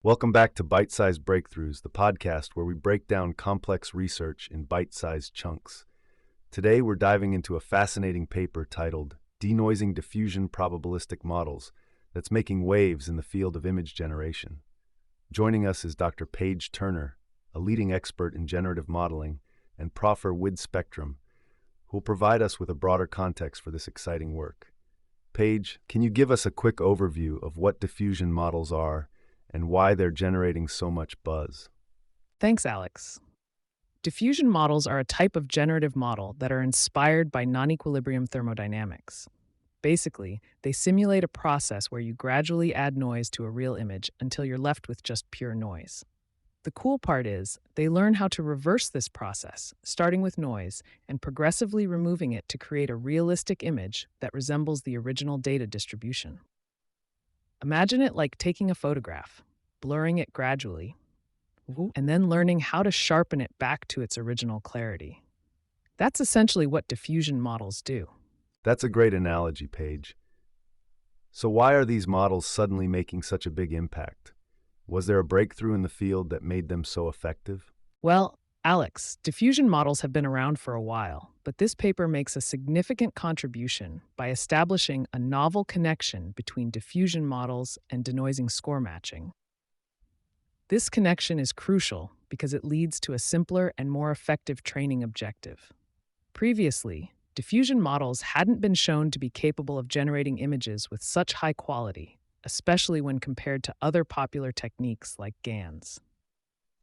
Welcome back to Bite-Sized Breakthroughs, the podcast where we break down complex research in bite-sized chunks. Today, we're diving into a fascinating paper titled Denoising Diffusion Probabilistic Models that's making waves in the field of image generation. Joining us is Dr. Paige Turner, a leading expert in generative modeling, and Professor Wid Spectrum, who will provide us with a broader context for this exciting work. Paige, can you give us a quick overview of what diffusion models are and why they're generating so much buzz? Thanks, Alex. Diffusion models are a type of generative model that are inspired by non-equilibrium thermodynamics. Basically, they simulate a process where you gradually add noise to a real image until you're left with just pure noise. The cool part is, they learn how to reverse this process, starting with noise and progressively removing it to create a realistic image that resembles the original data distribution. Imagine it like taking a photograph, blurring it gradually, and then learning how to sharpen it back to its original clarity. That's essentially what diffusion models do. That's a great analogy, Paige. So why are these models suddenly making such a big impact? Was there a breakthrough in the field that made them so effective? Well, Alex, diffusion models have been around for a while, but this paper makes a significant contribution by establishing a novel connection between diffusion models and denoising score matching. This connection is crucial because it leads to a simpler and more effective training objective. Previously, diffusion models hadn't been shown to be capable of generating images with such high quality, especially when compared to other popular techniques like GANs.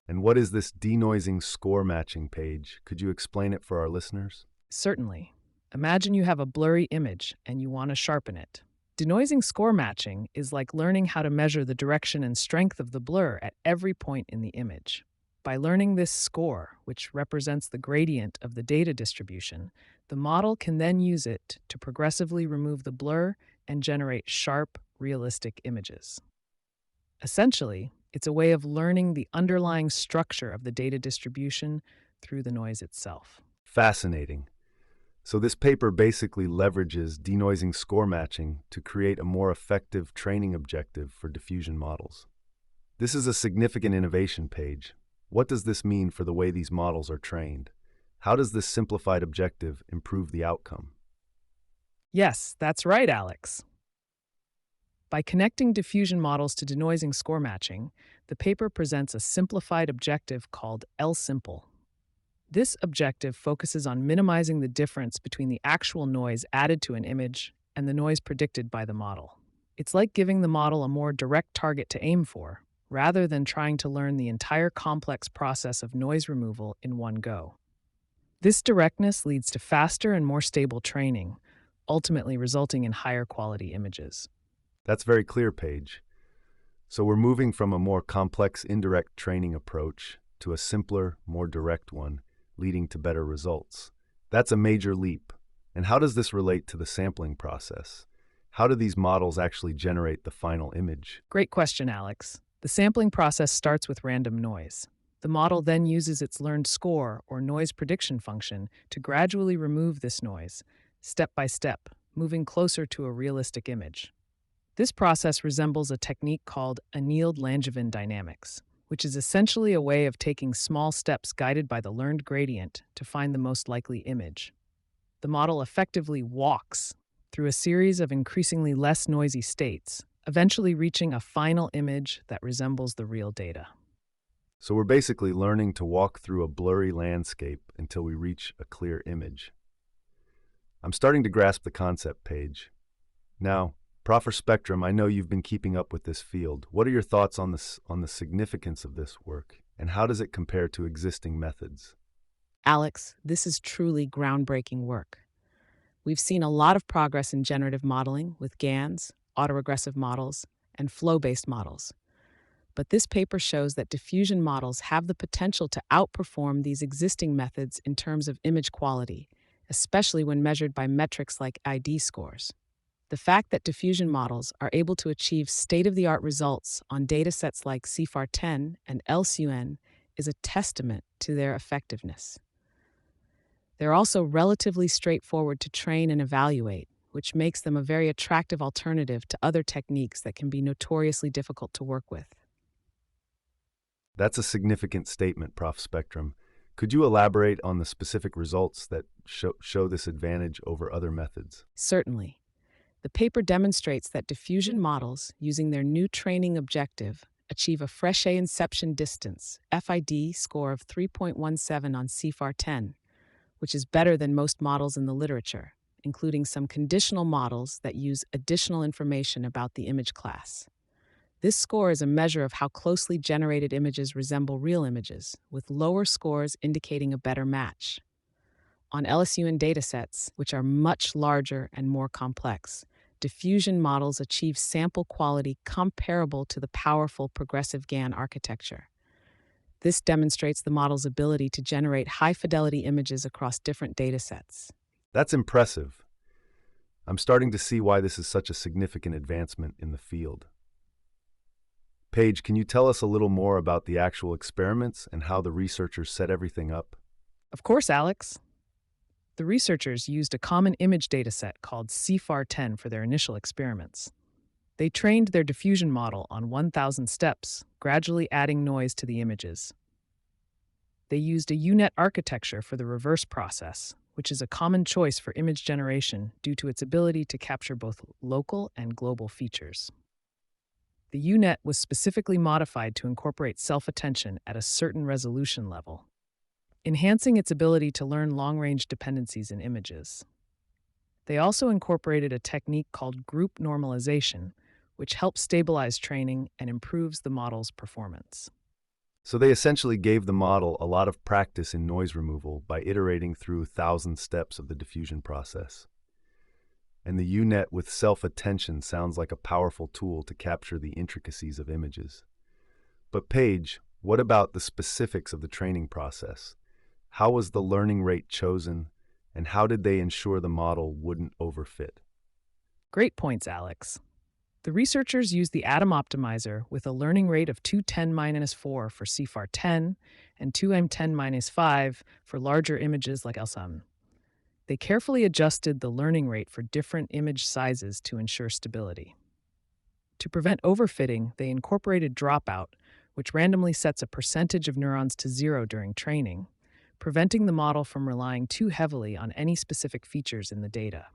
And what is this denoising score matching, Paige? Could you explain it for our listeners? Certainly. Imagine you have a blurry image and you want to sharpen it. Denoising score matching is like learning how to measure the direction and strength of the blur at every point in the image. By learning this score, which represents the gradient of the data distribution, the model can then use it to progressively remove the blur and generate sharp, realistic images. Essentially, it's a way of learning the underlying structure of the data distribution through the noise itself. Fascinating. So this paper basically leverages denoising score matching to create a more effective training objective for diffusion models. This is a significant innovation, Paige. What does this mean for the way these models are trained? How does this simplified objective improve the outcome? Yes, that's right, Alex. By connecting diffusion models to denoising score matching, the paper presents a simplified objective called Lsimple. This objective focuses on minimizing the difference between the actual noise added to an image and the noise predicted by the model. It's like giving the model a more direct target to aim for, rather than trying to learn the entire complex process of noise removal in one go. This directness leads to faster and more stable training, ultimately resulting in higher quality images. That's very clear, Paige. So we're moving from a more complex indirect training approach to a simpler, more direct one, leading to better results. That's a major leap. And how does this relate to the sampling process? How do these models actually generate the final image? Great question, Alex. The sampling process starts with random noise. The model then uses its learned score or noise prediction function to gradually remove this noise, step by step, moving closer to a realistic image. This process resembles a technique called annealed Langevin dynamics, which is essentially a way of taking small steps guided by the learned gradient to find the most likely image. The model effectively walks through a series of increasingly less noisy states, eventually reaching a final image that resembles the real data. So we're basically learning to walk through a blurry landscape until we reach a clear image. I'm starting to grasp the concept, Paige. Now, Professor Spectrum, I know you've been keeping up with this field. What are your thoughts on the significance of this work, and how does it compare to existing methods? Alex, this is truly groundbreaking work. We've seen a lot of progress in generative modeling with GANs, autoregressive models, and flow-based models. But this paper shows that diffusion models have the potential to outperform these existing methods in terms of image quality, especially when measured by metrics like ID scores. The fact that diffusion models are able to achieve state-of-the-art results on datasets like CIFAR10 and LSUN is a testament to their effectiveness. They're also relatively straightforward to train and evaluate, which makes them a very attractive alternative to other techniques that can be notoriously difficult to work with. That's a significant statement, Prof. Spectrum. Could you elaborate on the specific results that show this advantage over other methods? Certainly. The paper demonstrates that diffusion models, using their new training objective, achieve a Frechet inception distance (FID) score of 3.17 on CIFAR10, which is better than most models in the literature, including some conditional models that use additional information about the image class. This score is a measure of how closely generated images resemble real images, with lower scores indicating a better match. On LSUN datasets, which are much larger and more complex, diffusion models achieve sample quality comparable to the powerful progressive GAN architecture. This demonstrates the model's ability to generate high-fidelity images across different datasets. That's impressive. I'm starting to see why this is such a significant advancement in the field. Paige, can you tell us a little more about the actual experiments and how the researchers set everything up? Of course, Alex. The researchers used a common image dataset called CIFAR10 for their initial experiments. They trained their diffusion model on 1,000 steps, gradually adding noise to the images. They used a U-Net architecture for the reverse process, which is a common choice for image generation due to its ability to capture both local and global features. The U-Net was specifically modified to incorporate self-attention at a certain resolution level, enhancing its ability to learn long-range dependencies in images. They also incorporated a technique called group normalization, which helps stabilize training and improves the model's performance. So they essentially gave the model a lot of practice in noise removal by iterating through 1,000 steps of the diffusion process. And the U-Net with self-attention sounds like a powerful tool to capture the intricacies of images. But Paige, what about the specifics of the training process? How was the learning rate chosen, and how did they ensure the model wouldn't overfit? Great points, Alex. The researchers used the Atom Optimizer with a learning rate of 210-4 for CIFAR10 and 2M10-5 for larger images like LSUN. They carefully adjusted the learning rate for different image sizes to ensure stability. To prevent overfitting, they incorporated dropout, which randomly sets a percentage of neurons to 0 during training, preventing the model from relying too heavily on any specific features in the data.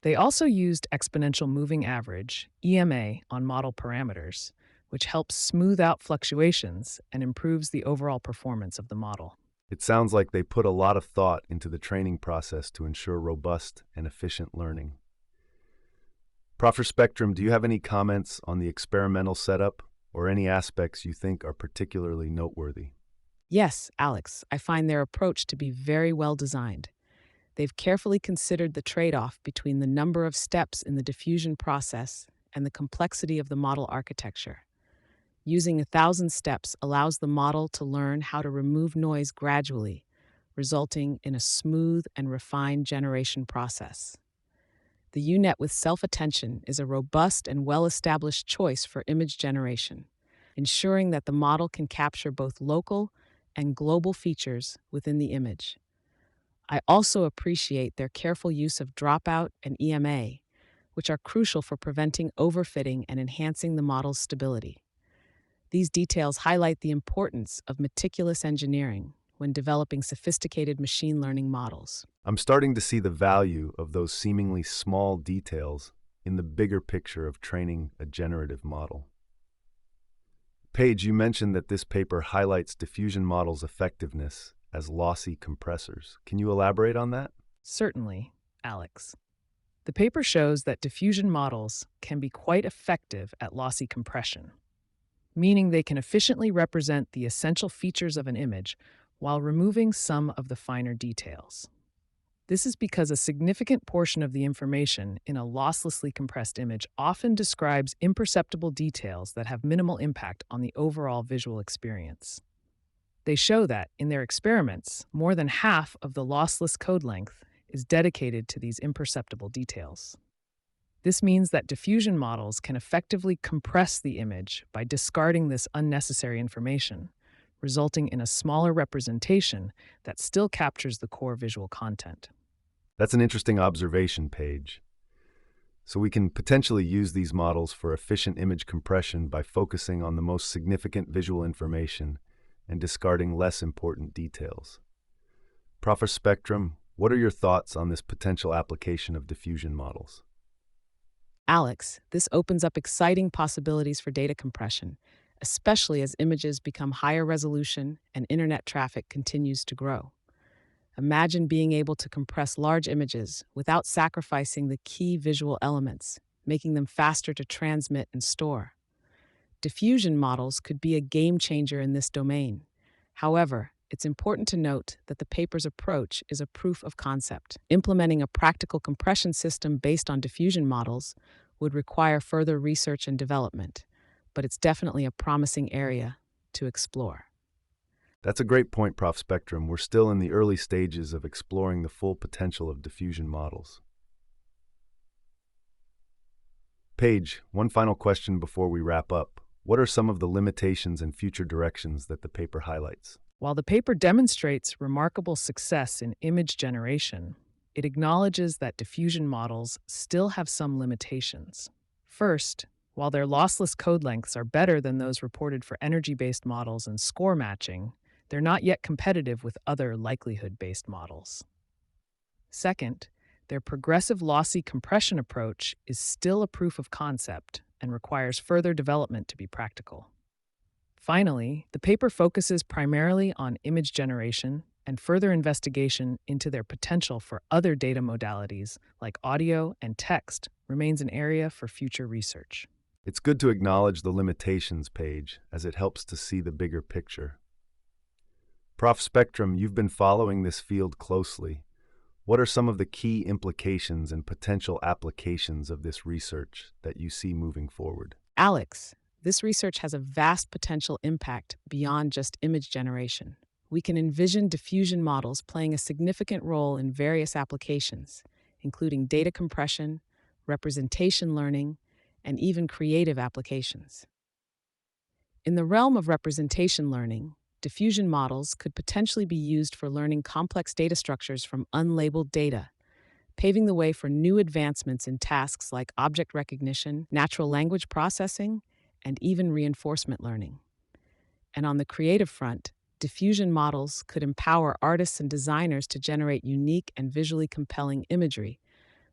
They also used exponential moving average, EMA, on model parameters, which helps smooth out fluctuations and improves the overall performance of the model. It sounds like they put a lot of thought into the training process to ensure robust and efficient learning. Prof. Spectrum, do you have any comments on the experimental setup or any aspects you think are particularly noteworthy? Yes, Alex, I find their approach to be very well designed. They've carefully considered the trade-off between the number of steps in the diffusion process and the complexity of the model architecture. Using 1,000 steps allows the model to learn how to remove noise gradually, resulting in a smooth and refined generation process. The U-Net with self-attention is a robust and well-established choice for image generation, ensuring that the model can capture both local and global features within the image. I also appreciate their careful use of dropout and EMA, which are crucial for preventing overfitting and enhancing the model's stability. These details highlight the importance of meticulous engineering when developing sophisticated machine learning models. I'm starting to see the value of those seemingly small details in the bigger picture of training a generative model. Paige, you mentioned that this paper highlights diffusion models' effectiveness as lossy compressors. Can you elaborate on that? Certainly, Alex. The paper shows that diffusion models can be quite effective at lossy compression, meaning they can efficiently represent the essential features of an image while removing some of the finer details. This is because a significant portion of the information in a losslessly compressed image often describes imperceptible details that have minimal impact on the overall visual experience. They show that, in their experiments, more than half of the lossless code length is dedicated to these imperceptible details. This means that diffusion models can effectively compress the image by discarding this unnecessary information, resulting in a smaller representation that still captures the core visual content. That's an interesting observation, Paige. So we can potentially use these models for efficient image compression by focusing on the most significant visual information and discarding less important details. Professor Spectrum, what are your thoughts on this potential application of diffusion models? Alex, this opens up exciting possibilities for data compression, especially as images become higher resolution and internet traffic continues to grow. Imagine being able to compress large images without sacrificing the key visual elements, making them faster to transmit and store. Diffusion models could be a game changer in this domain. However, it's important to note that the paper's approach is a proof of concept. Implementing a practical compression system based on diffusion models would require further research and development, but it's definitely a promising area to explore. That's a great point, Prof. Spectrum. We're still in the early stages of exploring the full potential of diffusion models. Paige, one final question before we wrap up. What are some of the limitations and future directions that the paper highlights? While the paper demonstrates remarkable success in image generation, it acknowledges that diffusion models still have some limitations. First, while their lossless code lengths are better than those reported for energy-based models and score matching, they're not yet competitive with other likelihood-based models. Second, their progressive lossy compression approach is still a proof of concept and requires further development to be practical. Finally, the paper focuses primarily on image generation, and further investigation into their potential for other data modalities like audio and text remains an area for future research. It's good to acknowledge the limitations, Paige, as it helps to see the bigger picture. Prof. Spectrum, you've been following this field closely. What are some of the key implications and potential applications of this research that you see moving forward? Alex, this research has a vast potential impact beyond just image generation. We can envision diffusion models playing a significant role in various applications, including data compression, representation learning, and even creative applications. In the realm of representation learning, diffusion models could potentially be used for learning complex data structures from unlabeled data, paving the way for new advancements in tasks like object recognition, natural language processing, and even reinforcement learning. And on the creative front, diffusion models could empower artists and designers to generate unique and visually compelling imagery,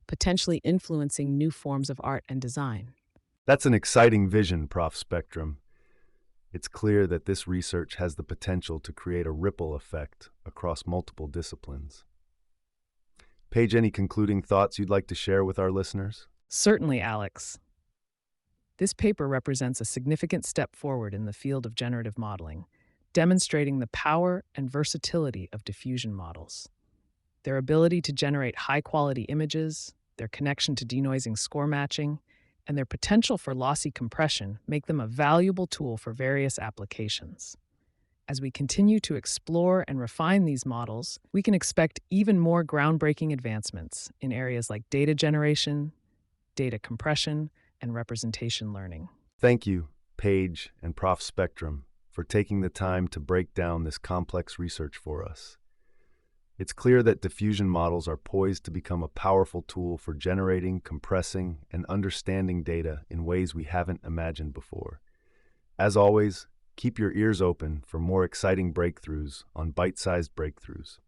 potentially influencing new forms of art and design. That's an exciting vision, Prof. Spectrum. It's clear that this research has the potential to create a ripple effect across multiple disciplines. Paige, any concluding thoughts you'd like to share with our listeners? Certainly, Alex. This paper represents a significant step forward in the field of generative modeling, demonstrating the power and versatility of diffusion models. Their ability to generate high-quality images, their connection to denoising score matching, and their potential for lossy compression make them a valuable tool for various applications. As we continue to explore and refine these models, we can expect even more groundbreaking advancements in areas like data generation, data compression, and representation learning. Thank you, Paige and Prof. Spectrum, for taking the time to break down this complex research for us. It's clear that diffusion models are poised to become a powerful tool for generating, compressing, and understanding data in ways we haven't imagined before. As always, keep your ears open for more exciting breakthroughs on bite-sized breakthroughs.